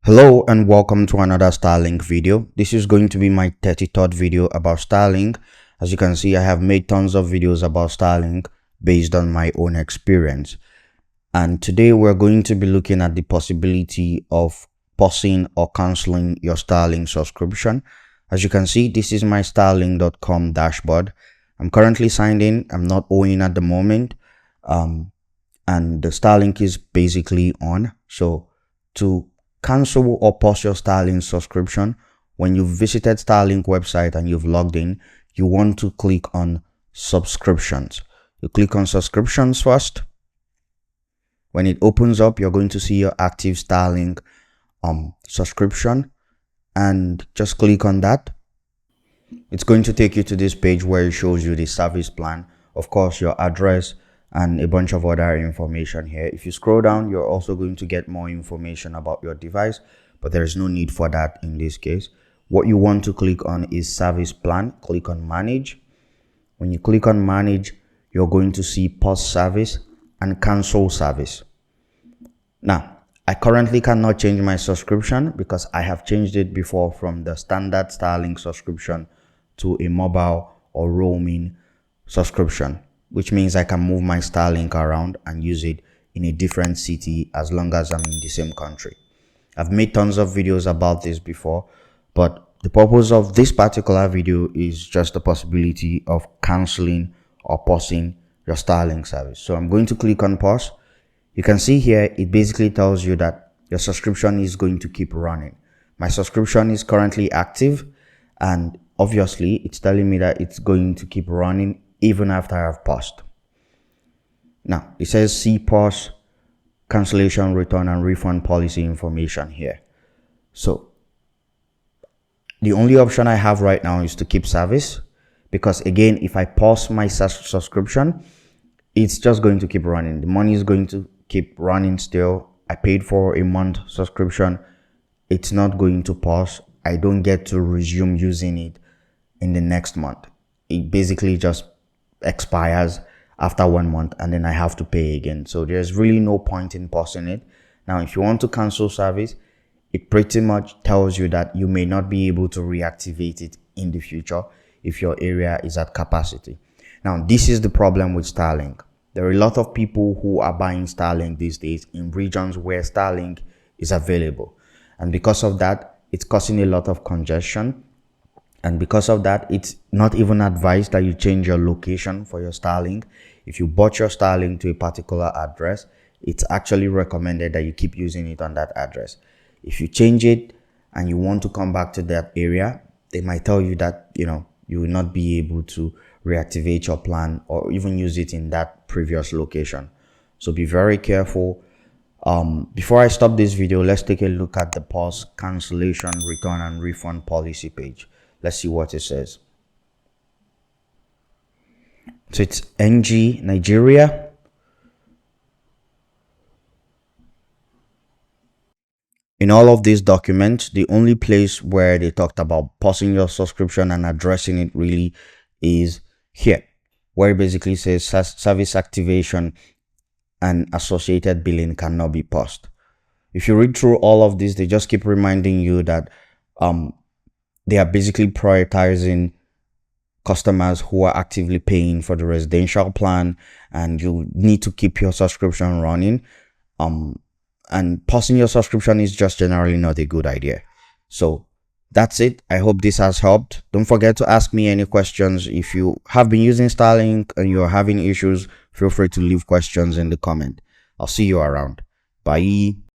Hello and welcome to another Starlink video. This is going to be my 33rd video about Starlink. As you can see, I have made tons of videos about Starlink based on my own experience. And today we're going to be looking at the possibility of pausing or canceling your Starlink subscription. As you can see, this is my starlink.com dashboard. I'm currently signed in. I'm not owing at the moment. And the Starlink is basically on. So to cancel or pause your Starlink subscription, when you've visited Starlink website and you've logged in, you want to click on subscriptions. You click on subscriptions first. When it opens up, you're going to see your active Starlink subscription, and just click on that. It's going to take you to this page where it shows you the service plan, of course, your address, and a bunch of other information here. If you scroll down, you're also going to get more information about your device, but there is no need for that in this case. What you want to click on is service plan. Click on manage. When you click on manage, you're going to see pause service and cancel service. Now, I currently cannot change my subscription because I have changed it before from the standard Starlink subscription to a mobile or roaming subscription, which means I can move my Starlink around and use it in a different city as long as I'm in the same country. I've made tons of videos about this before, but the purpose of this particular video is just the possibility of canceling or pausing your Starlink service. So I'm going to click on pause. You can see here, it basically tells you that your subscription is going to keep running. My subscription is currently active, and obviously it's telling me that it's going to keep running even after I've paused. Now, it says see pause, cancellation, return, and refund policy information here. So the only option I have right now is to keep service, because again, if I pause my subscription, it's just going to keep running. The money is going to keep running still. I paid for a month subscription. It's not going to pause. I don't get to resume using it in the next month. It basically just expires after 1 month, and then I have to pay again. So there's really no point in pausing it. Now, if you want to cancel service, it pretty much tells you that you may not be able to reactivate it in the future if your area is at capacity. Now, this is the problem with Starlink. There are a lot of people who are buying Starlink these days in regions where Starlink is available. And because of that, it's causing a lot of congestion. And because of that, it's not even advised that you change your location for your Starlink. If you bought your Starlink to a particular address, it's actually recommended that you keep using it on that address. If you change it and you want to come back to that area, they might tell you that, you will not be able to reactivate your plan or even use it in that previous location. So be very careful. Before I stop this video, let's take a look at the pause, cancellation, return, and refund policy page. Let's see what it says. So it's NG Nigeria. In all of these documents, the only place where they talked about pausing your subscription and addressing it really is here, where it basically says service activation and associated billing cannot be paused. If you read through all of this, they just keep reminding you that they are basically prioritizing customers who are actively paying for the residential plan, and you need to keep your subscription running. And pausing your subscription is just generally not a good idea. So that's it. I hope this has helped. Don't forget to ask me any questions. If you have been using Starlink and you're having issues, feel free to leave questions in the comment. I'll see you around. Bye.